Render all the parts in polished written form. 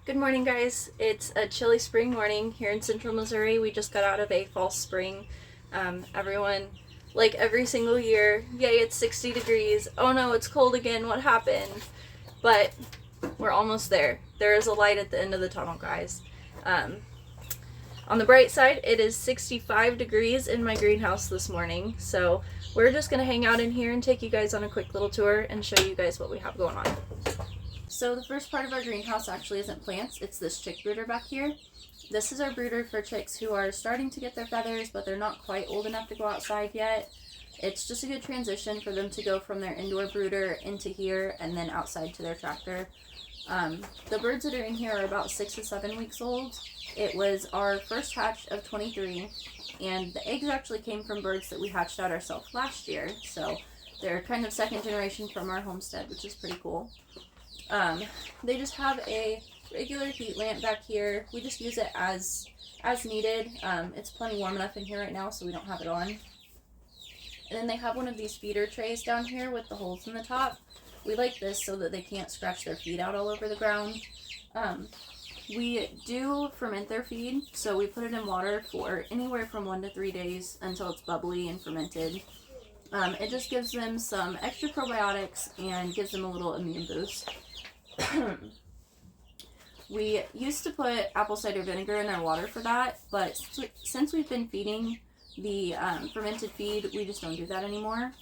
Good morning, guys. It's a chilly spring morning here in central Missouri. We just got out of a false spring. Everyone, like every single year, yay, it's 60 degrees. Oh no, it's cold again. What happened? But we're almost there. There is a light at the end of the tunnel, guys. On the bright side, it is 65 degrees in my greenhouse this morning. So we're just going to hang out in here and take you guys on a quick little tour and show you guys what we have going on. So the first part of our greenhouse actually isn't plants, it's this chick brooder back here. This is our brooder for chicks who are starting to get their feathers, but they're not quite old enough to go outside yet. It's just a good transition for them to go from their indoor brooder into here and then outside to their tractor. The birds that are in here are about 6 to 7 weeks old. It was our first hatch of 23, and the eggs actually came from birds that we hatched out ourselves last year, so they're kind of second generation from our homestead, which is pretty cool. They just have a regular heat lamp back here. We just use it as needed. It's plenty warm enough in here right now, so we don't have it on. And then they have one of these feeder trays down here with the holes in the top. We like this so that they can't scratch their feet out all over the ground. We do ferment their feed, so we put it in water for anywhere from 1 to 3 days until it's bubbly and fermented. It just gives them some extra probiotics and gives them a little immune boost. We used to put apple cider vinegar in their water for that, but since we've been feeding the fermented feed, we just don't do that anymore.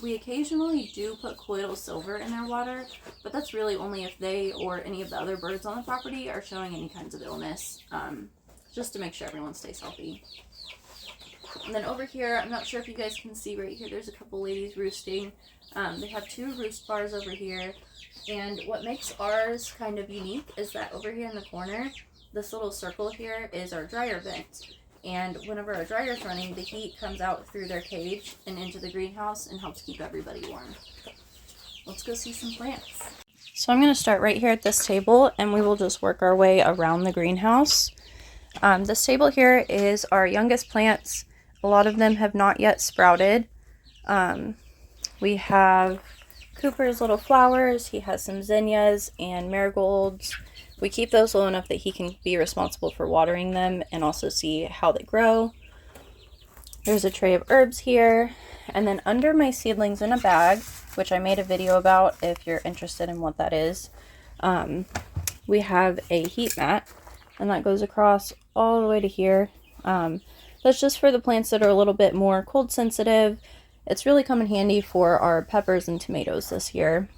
We occasionally do put colloidal silver in their water, but that's really only if they or any of the other birds on the property are showing any kinds of illness, just to make sure everyone stays healthy. And then over here, I'm not sure if you guys can see right here, there's a couple ladies roosting. They have 2 roost bars over here. And what makes ours kind of unique is that over here in the corner, this little circle here is our dryer vent. And whenever our dryer's running, the heat comes out through their cage and into the greenhouse and helps keep everybody warm. Let's go see some plants. So I'm going to start right here at this table, and we will just work our way around the greenhouse. This table here is our youngest plants. A lot of them have not yet sprouted. We have Cooper's little flowers. He has some zinnias and marigolds. We keep those low enough that he can be responsible for watering them and also see how they grow. There's a tray of herbs here. And then under my seedlings in a bag, which I made a video about if you're interested in what that is, we have a heat mat, and that goes across all the way to here. That's just for the plants that are a little bit more cold sensitive. It's really come in handy for our peppers and tomatoes this year.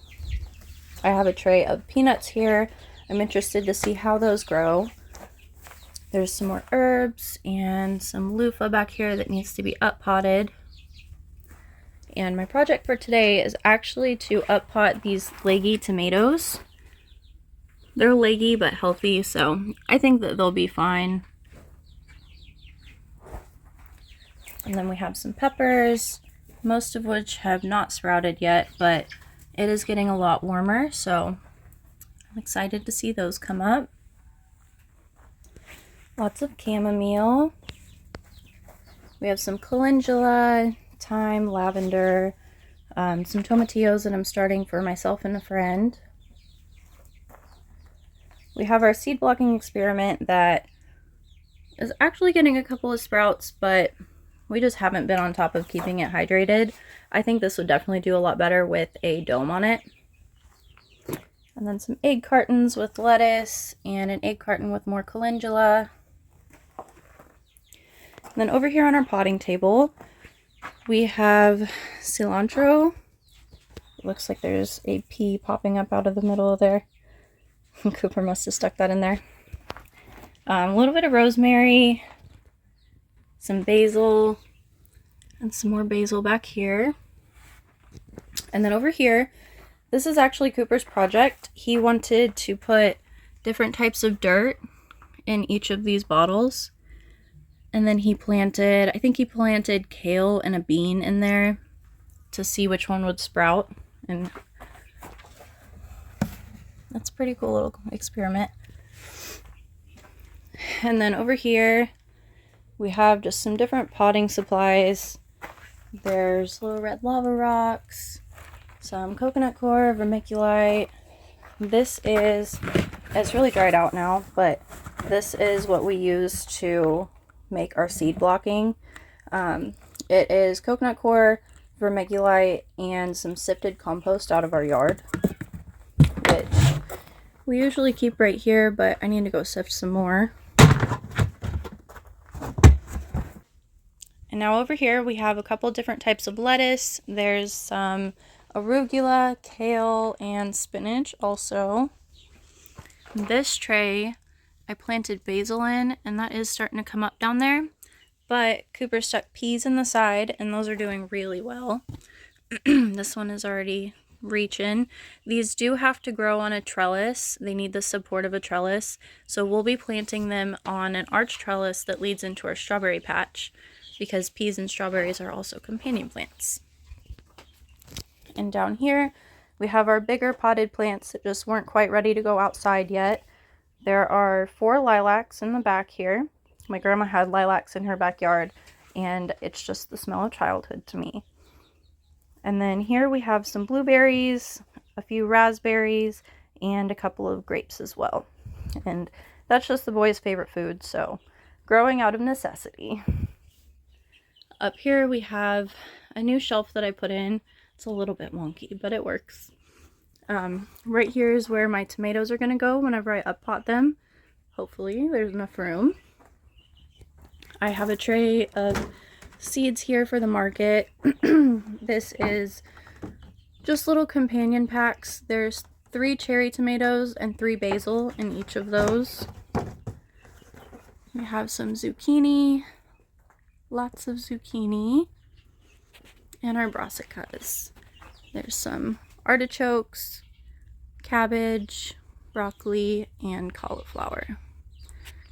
I have a tray of peanuts here. I'm interested to see how those grow. There's some more herbs and some loofah back here that needs to be up potted. And my project for today is actually to up pot these leggy tomatoes. They're leggy but healthy, so I think that they'll be fine. And then we have some peppers, most of which have not sprouted yet, but it is getting a lot warmer, so I'm excited to see those come up. Lots of chamomile. We have some calendula, thyme, lavender, some tomatillos that I'm starting for myself and a friend. We have our seed blocking experiment that is actually getting a couple of sprouts, but we just haven't been on top of keeping it hydrated. I think this would definitely do a lot better with a dome on it. And then some egg cartons with lettuce and an egg carton with more calendula. And then over here on our potting table, we have cilantro. It looks like there's a pea popping up out of the middle of there. Cooper must have stuck that in there. A little bit of rosemary, some basil, and some more basil back here. And then over here, this is actually Cooper's project. He wanted to put different types of dirt in each of these bottles. And then he planted, I think he planted kale and a bean in there to see which one would sprout. And that's a pretty cool little experiment. And then over here, we have just some different potting supplies. There's little red lava rocks, some coconut coir, vermiculite. This is It's really dried out now, but this is what we use to make our seed blocking. It is coconut coir, vermiculite, and some sifted compost out of our yard, which we usually keep right here, but I need to go sift some more. And now over here we have a couple different types of lettuce. There's some arugula, kale, and spinach also. This tray I planted basil in, and that is starting to come up down there. But Cooper stuck peas in the side, and those are doing really well. This one is already reaching. These do have to grow on a trellis. They need the support of a trellis. So we'll be planting them on an arch trellis that leads into our strawberry patch, because peas and strawberries are also companion plants. And down here, we have our bigger potted plants that just weren't quite ready to go outside yet. There are 4 lilacs in the back here. My grandma had lilacs in her backyard, and it's just the smell of childhood to me. And then here we have some blueberries, a few raspberries, and a couple of grapes as well. And that's just the boys' favorite food, so growing out of necessity. Up here we have a new shelf that I put in. It's a little bit wonky, but it works. Right here is where my tomatoes are going to go whenever I uppot them. Hopefully there's enough room. I have a tray of seeds here for the market. This is just little companion packs. There's 3 cherry tomatoes and 3 basil in each of those. We have some zucchini, lots of zucchini, and our brassicas. There's some artichokes, cabbage, broccoli, and cauliflower.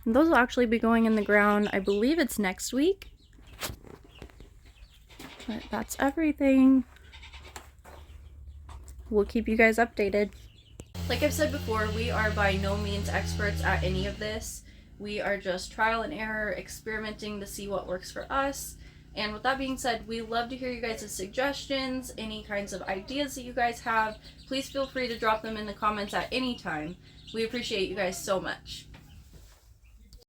And those will actually be going in the ground, I believe it's next week. But that's everything. We'll keep you guys updated. Like I've said before, we are by no means experts at any of this. We are just trial and error, experimenting to see what works for us. And with that being said, we love to hear you guys' suggestions, any kinds of ideas that you guys have. Please feel free to drop them in the comments at any time. We appreciate you guys so much.